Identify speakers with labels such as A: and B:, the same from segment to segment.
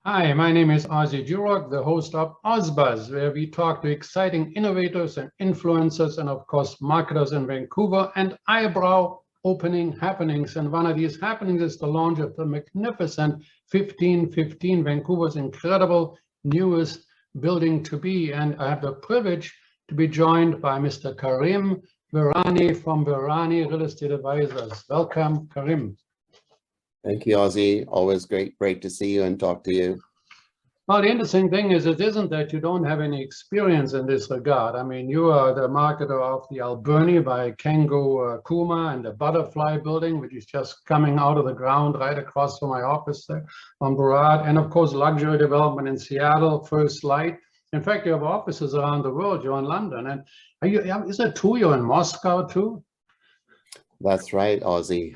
A: Hi, my name is Ozzie Jurock, the host of OzBuzz, where we talk to exciting innovators and influencers and, of course, marketers in Vancouver and eyebrow-opening happenings. And one of these happenings is the launch of the magnificent 1515, Vancouver's incredible newest building to be. And I have the privilege to be joined by Mr. Karim Virani from Virani Real Estate Advisors. Welcome, Karim.
B: Thank you, Ozzie. Always great to see you and talk to you.
A: Well, the interesting thing is, it isn't that you don't have any experience in this regard. I mean, you are the marketer of the Alberni by Kengo Kuma and the Butterfly building, which is just coming out of the ground right across from my office there on Burrard. And of course, luxury development in Seattle, First Light. In fact, you have offices around the world. You're in London. And is it true you're in Moscow too?
B: That's right, Ozzie.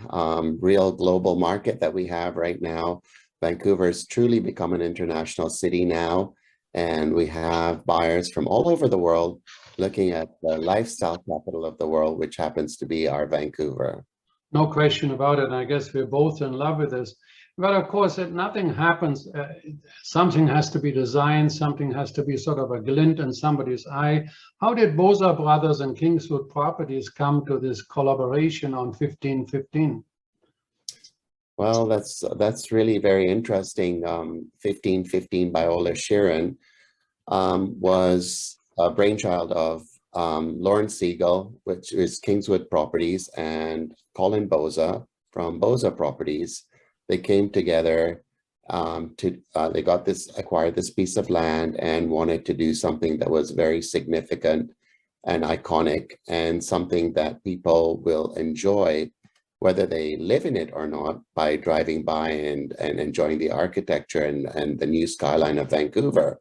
B: Real global market that we have right now. Vancouver has truly become an international city now, and we have buyers from all over the world looking at the lifestyle capital of the world, which happens to be our Vancouver.
A: No question about it. I guess we're both in love with this. But of course, nothing happens. Something has to be designed. Something has to be sort of a glint in somebody's eye. How did Boza Brothers and Kingswood Properties come to this collaboration on 1515?
B: Well, that's really very interesting. 1515 by Ola Sheeran was a brainchild of Lauren Siegel, which is Kingswood Properties, and Colin Boza from Boza Properties. They came together they acquired this piece of land and wanted to do something that was very significant and iconic and something that people will enjoy, whether they live in it or not, by driving by and enjoying the architecture and the new skyline of Vancouver.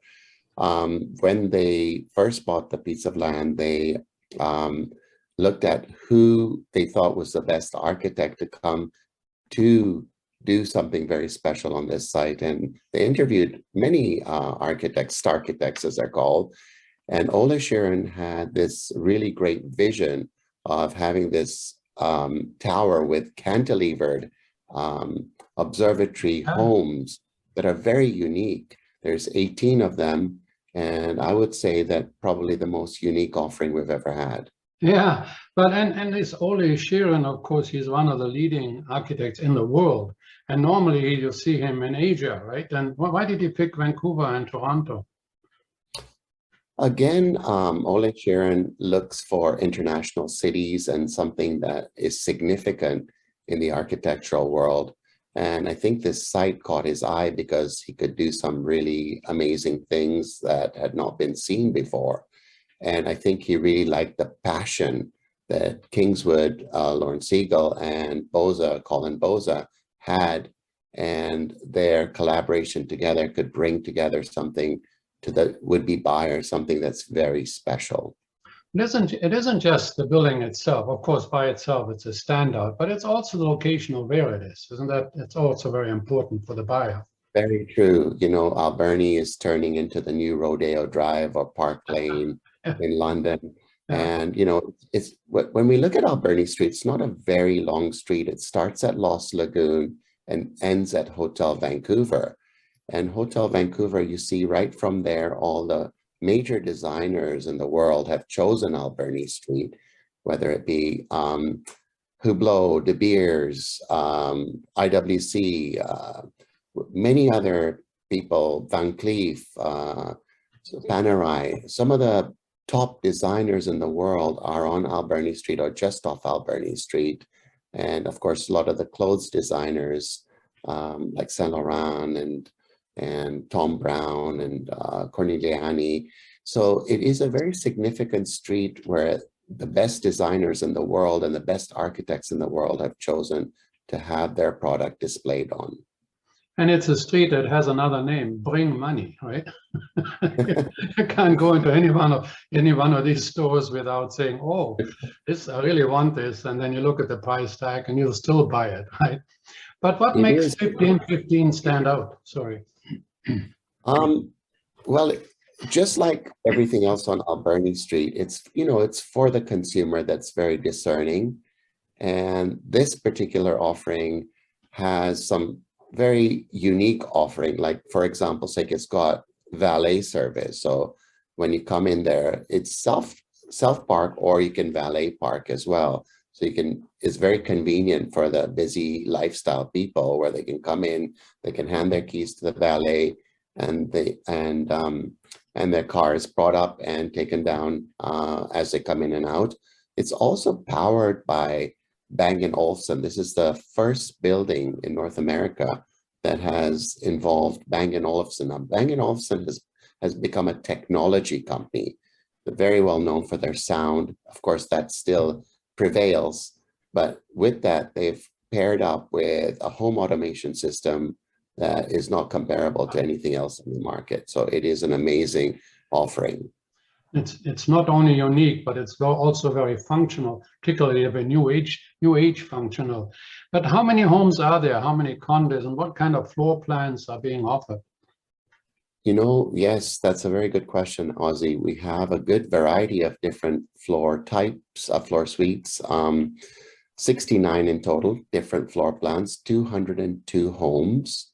B: When they first bought the piece of land, they looked at who they thought was the best architect to come to do something very special on this site. And they interviewed many architects, starchitects as they're called. And Ola Sheeran had this really great vision of having this tower with cantilevered observatory homes that are very unique. There's 18 of them. And I would say that probably the most unique offering we've ever had.
A: Yeah, but and this Ole Sheeran, of course, he's one of the leading architects in the world. And normally you see him in Asia, right? And why did he pick Vancouver and Toronto?
B: Again, Ole Sheeran looks for international cities and something that is significant in the architectural world. And I think this site caught his eye because he could do some really amazing things that had not been seen before. And I think he really liked the passion that Kingswood, Lauren Siegel, and Boza, Colin Boza, had, and their collaboration together could bring together something to the would-be buyer, something that's very special.
A: It isn't just the building itself. Of course, by itself, it's a standout, but it's also the location of where it is. Isn't that? It's also very important for the buyer.
B: Very true. You know, Alberni is turning into the new Rodeo Drive or Park Lane in London. And, you know, it's when we look at Alberni Street, it's not a very long street. It starts at Lost Lagoon and ends at Hotel Vancouver. And Hotel Vancouver, you see right from there, all the major designers in the world have chosen Alberni Street, whether it be Hublot, De Beers, IWC, many other people, Van Cleef, Panerai. Some of the top designers in the world are on Alberni Street or just off Alberni Street. And of course, a lot of the clothes designers like Saint Laurent and Tom Brown and Corneliani. So it is a very significant street where the best designers in the world and the best architects in the world have chosen to have their product displayed on.
A: And it's a street that has another name, Bring Money, right? You can't go into any one of these stores without saying, oh, I really want this. And then you look at the price tag and you'll still buy it, right? But what makes 1515 stand out? Sorry.
B: Well, just like everything else on Alberni Street, it's for the consumer that's very discerning. And this particular offering has some very unique offering. Like, for example, say it's got valet service. So when you come in there, it's self park, or you can valet park as well. So it's very convenient for the busy lifestyle people, where they can come in, they can hand their keys to the valet, and their car is brought up and taken down as they come in and out. It's also powered by Bang & Olufsen. This is the first building in North America that has involved Bang & Olufsen. Now, Bang & Olufsen has become a technology company. They're very well known for their sound. Of course, that still prevails, but with that, they've paired up with a home automation system that is not comparable to anything else in the market. So it is an amazing offering.
A: It's not only unique, but it's also very functional, particularly of a new age functional. But how many homes are there? How many condos, and what kind of floor plans are being offered?
B: Yes, that's a very good question, Ozzie. We have a good variety of different floor types, floor suites, 69 in total, different floor plans, 202 homes.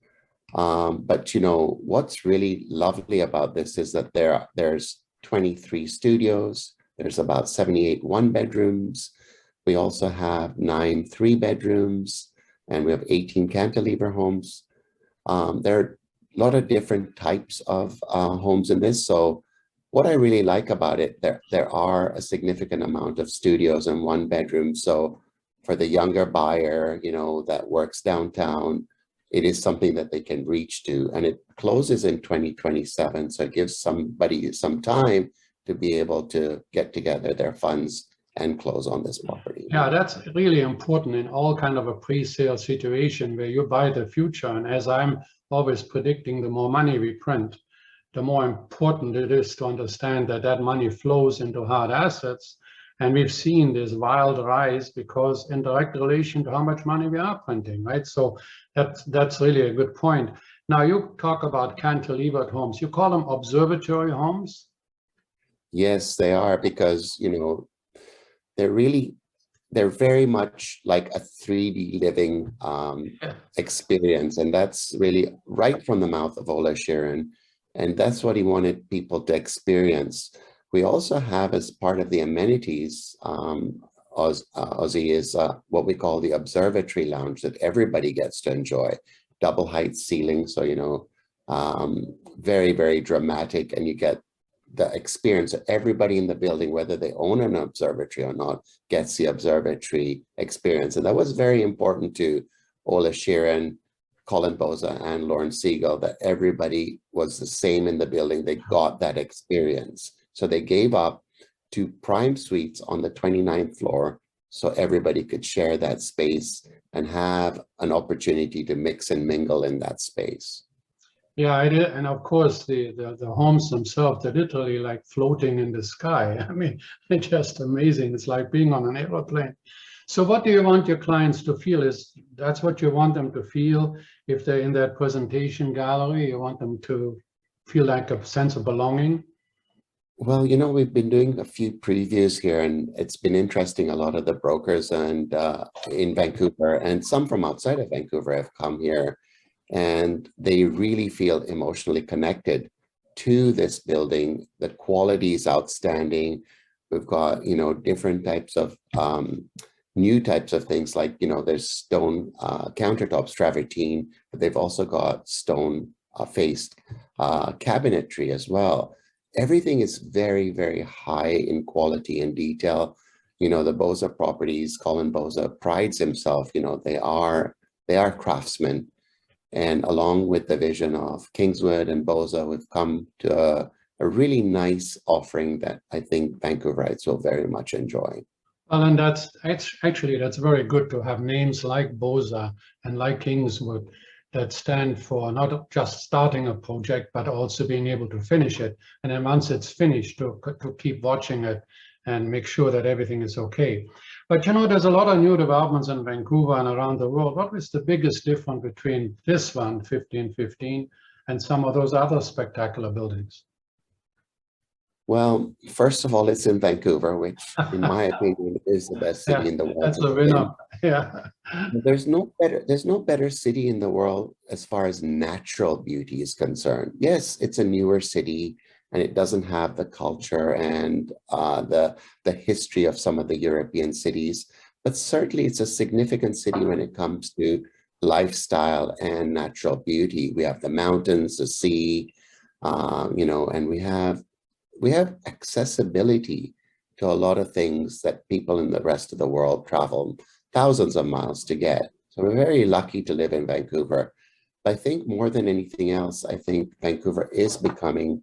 B: But what's really lovely about this is that there's 23 studios, there's about 78 one-bedrooms. We also have 9 3-bedrooms, and we have 18 cantilever homes. There are a lot of different types of homes in this. So what I really like about it, there are a significant amount of studios and one-bedrooms. So for the younger buyer, that works downtown, it is something that they can reach to, and it closes in 2027. So it gives somebody some time to be able to get together their funds and close on this property.
A: Yeah, that's really important in all kind of a pre-sale situation where you buy the future. And as I'm always predicting, the more money we print, the more important it is to understand that that money flows into hard assets. And we've seen this wild rise because in direct relation to how much money we are printing, right? So that's really a good point. Now you talk about cantilevered homes. You call them observatory homes?
B: Yes, they are, because, they're very much like a 3D living experience. And that's really right from the mouth of Ole Sheeran. And that's what he wanted people to experience. We also have, as part of the amenities, Ozzie, is what we call the observatory lounge that everybody gets to enjoy. Double height ceiling, so, very, very dramatic, and you get the experience of everybody in the building, whether they own an observatory or not, gets the observatory experience. And that was very important to Ole Sheeran, Colin Boza, and Lauren Siegel, that everybody was the same in the building. They got that experience. So they gave up 2 prime suites on the 29th floor so everybody could share that space and have an opportunity to mix and mingle in that space.
A: Yeah, I did. And of course, the homes themselves, they're literally like floating in the sky. I mean, it's just amazing. It's like being on an airplane. So what do you want your clients to feel? That's what you want them to feel if they're in that presentation gallery? You want them to feel like a sense of belonging?
B: Well, we've been doing a few previews here, and it's been interesting. A lot of the brokers and in Vancouver, and some from outside of Vancouver, have come here, and they really feel emotionally connected to this building. The quality is outstanding. We've got, different types of new types of things, like, there's stone countertops, travertine, but they've also got stone faced cabinetry as well. Everything is very, very high in quality and detail. The Boza properties, Colin Boza prides himself, they are craftsmen. And along with the vision of Kingswood and Boza, we've come to a really nice offering that I think Vancouverites will very much enjoy.
A: Well, and that's very good to have names like Boza and like Kingswood that stand for not just starting a project, but also being able to finish it. And then once it's finished, to keep watching it and make sure that everything is okay. But there's a lot of new developments in Vancouver and around the world. What is the biggest difference between this one, 1515, and some of those other spectacular buildings?
B: Well, first of all, it's in Vancouver, which in my opinion is the best city
A: Yeah,
B: in the world
A: that's
B: to
A: a
B: live
A: winner.
B: in.
A: Yeah.
B: There's no better city in the world as far as natural beauty is concerned. Yes, it's a newer city and it doesn't have the culture and the history of some of the European cities, but certainly it's a significant city when it comes to lifestyle and natural beauty. We have the mountains, the sea, and we have accessibility to a lot of things that people in the rest of the world travel thousands of miles to get. So we're very lucky to live in Vancouver. But I think more than anything else, I think Vancouver is becoming,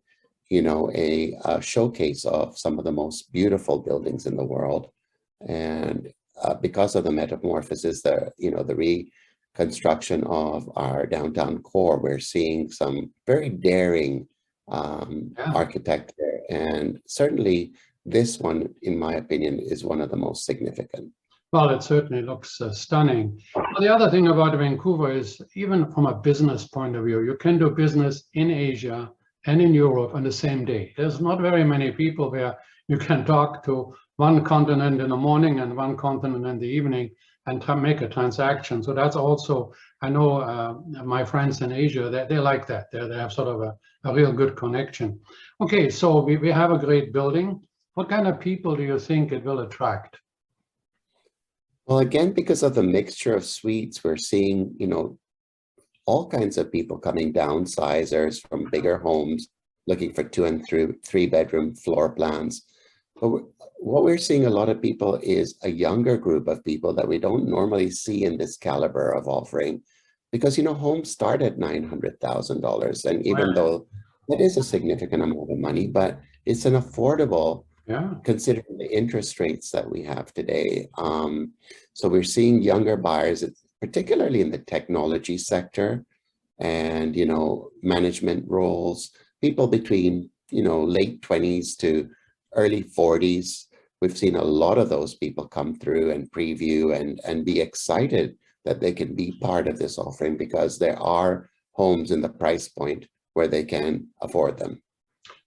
B: a showcase of some of the most beautiful buildings in the world. And because of the metamorphosis, the reconstruction of our downtown core, we're seeing some very daring
A: Yeah.
B: architecture. And certainly this one, in my opinion, is one of the most significant.
A: Well, it certainly looks stunning. Well, the other thing about Vancouver is, even from a business point of view, you can do business in Asia and in Europe on the same day. There's not very many people where you can talk to one continent in the morning and one continent in the evening and make a transaction. So that's also, I know my friends in Asia, they like that. They have sort of a real good connection. Okay, so we have a great building. What kind of people do you think it will attract?
B: Well, again, because of the mixture of suites, we're seeing, all kinds of people coming, downsizers from bigger homes, looking for 2 and 3 bedroom floor plans. But what we're seeing a lot of people is a younger group of people that we don't normally see in this caliber of offering, because, homes start at $900,000. And even though that is a significant amount of money, but it's an affordable, considering the interest rates that we have today. So we're seeing younger buyers, particularly in the technology sector and, management roles, people between, late 20s to early 40s. We've seen a lot of those people come through and preview and be excited that they can be part of this offering, because there are homes in the price point where they can afford them.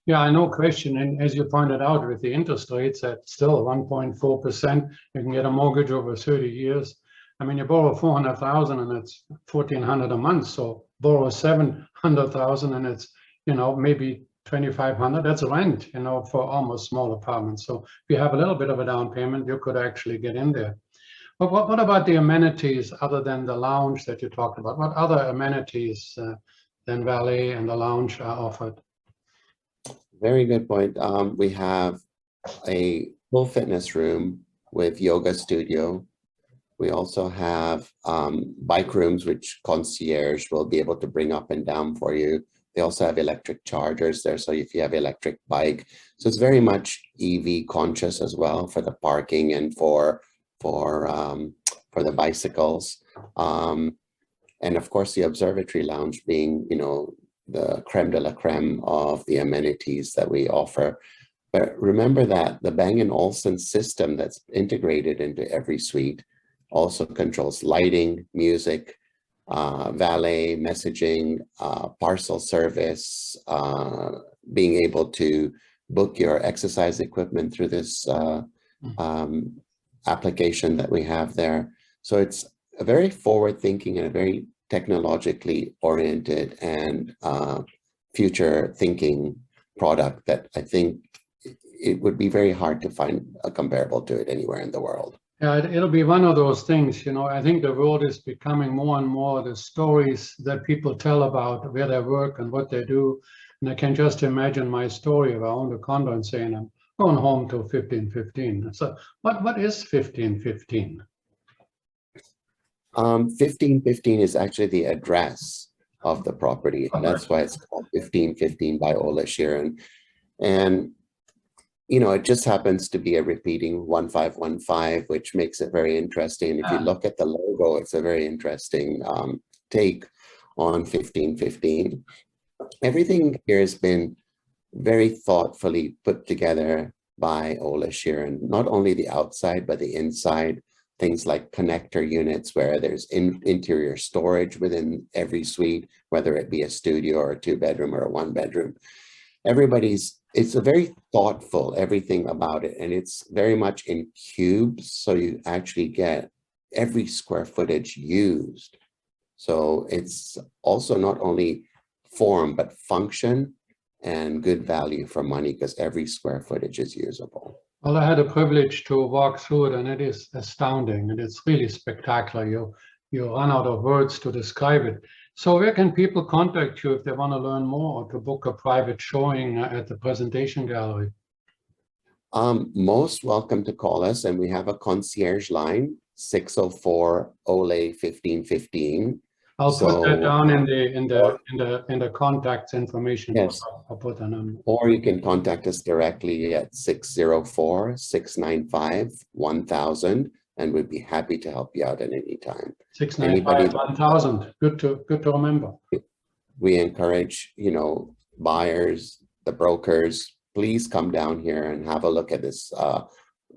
A: Yeah, no question. And as you pointed out, with the interest rates at still 1.4%, you can get a mortgage over 30 years. I mean, you borrow 400,000 and it's 1,400 a month. So borrow 700,000 and it's, maybe 2,500. That's rent, for almost small apartments. So if you have a little bit of a down payment, you could actually get in there. But what about the amenities other than the lounge that you talked about? What other amenities than valet and the lounge are offered?
B: Very good point. We have a full fitness room with yoga studio. We also have bike rooms, which Concierge will be able to bring up and down for you. They also have electric chargers there, so if you have electric bike. So it's very much EV conscious as well, for the parking and for the bicycles. And of course, the observatory lounge being, the creme de la creme of the amenities that we offer. But remember that the Bang & Olufsen system that's integrated into every suite also controls lighting, music, valet, messaging, parcel service, being able to book your exercise equipment through this application that we have there. So it's a very forward-thinking and a very technologically oriented and future-thinking product that I think it would be very hard to find a comparable to it anywhere in the world.
A: Yeah, it'll be one of those things, I think the world is becoming more and more the stories that people tell about where they work and what they do. And I can just imagine my story if I owned a condo and saying, I'm going home till 15:15. So what is 15:15?
B: 1515 is actually the address of the property, and that's why it's called 1515 by Ola Sheeran. And it just happens to be a repeating 1515, which makes it very interesting. If you look at the logo, it's a very interesting take on 1515. Everything here has been very thoughtfully put together by Ola Sheeran, not only the outside, but the inside. Things like connector units where there's interior storage within every suite, whether it be a studio or a 2-bedroom or a 1-bedroom. it's a very thoughtful, everything about it. And it's very much in cubes. So you actually get every square footage used. So it's also not only form, but function and good value for money because every square footage is usable.
A: Well, I had a privilege to walk through it, and it is astounding, and it's really spectacular. You run out of words to describe it. So where can people contact you if they want to learn more or to book a private showing at the presentation gallery?
B: Most welcome to call us, and we have a concierge line, 604-OLE-1515.
A: I'll put that down in the contacts information.
B: Yes.
A: I'll put that on.
B: Or you can contact us directly at 604-695-1000, and we'd be happy to help you out at any time.
A: 695-1000. Good to remember.
B: We encourage, buyers, the brokers, please come down here and have a look at this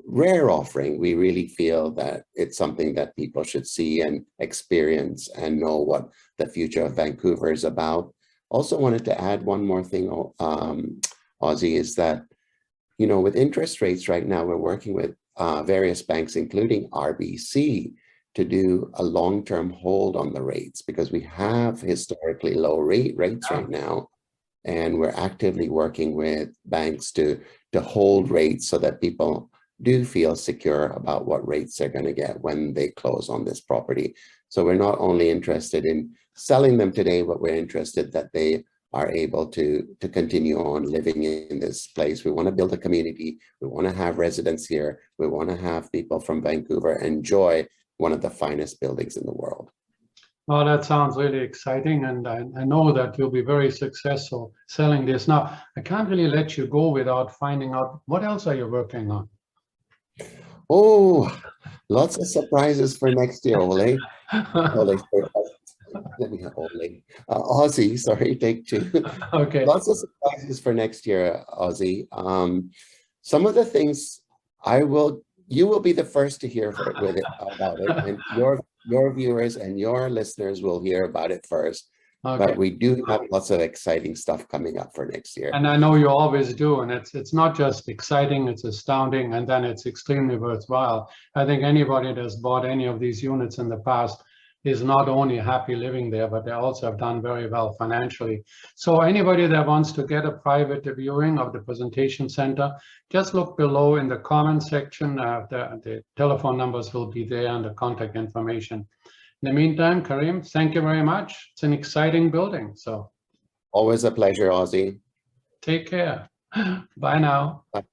B: rare offering. We really feel that it's something that people should see and experience and know what the future of Vancouver is about. Also wanted to add one more thing, Ozzie, is that, with interest rates right now, we're working with various banks, including RBC, to do a long-term hold on the rates because we have historically low rates right now. And we're actively working with banks to hold rates so that people do feel secure about what rates they're going to get when they close on this property. So we're not only interested in selling them today, but we're interested that they are able to continue on living in this place. We want to build a community. We want to have residents here. We want to have people from Vancouver enjoy one of the finest buildings in the world.
A: Well, that sounds really exciting, and I know that you'll be very successful selling this. Now, I can't really let you go without finding out what else are you working on?
B: Oh, lots of surprises for next year, Ole. Ozzie, sorry, take two.
A: Okay.
B: Lots of surprises for next year, Ozzie. Some of the things you will be the first to hear about it, and your viewers and your listeners will hear about it first. Okay. But we do have lots of exciting stuff coming up for next year.
A: And I know you always do, and it's not just exciting, it's astounding, and then it's extremely worthwhile. I think anybody that's bought any of these units in the past is not only happy living there, but they also have done very well financially. So anybody that wants to get a private viewing of the presentation center, just look below in the comment section. The telephone numbers will be there and the contact information. In the meantime, Karim, thank you very much. It's an exciting building. So
B: always a pleasure, Ozzie.
A: Take care. Bye now.
B: Bye.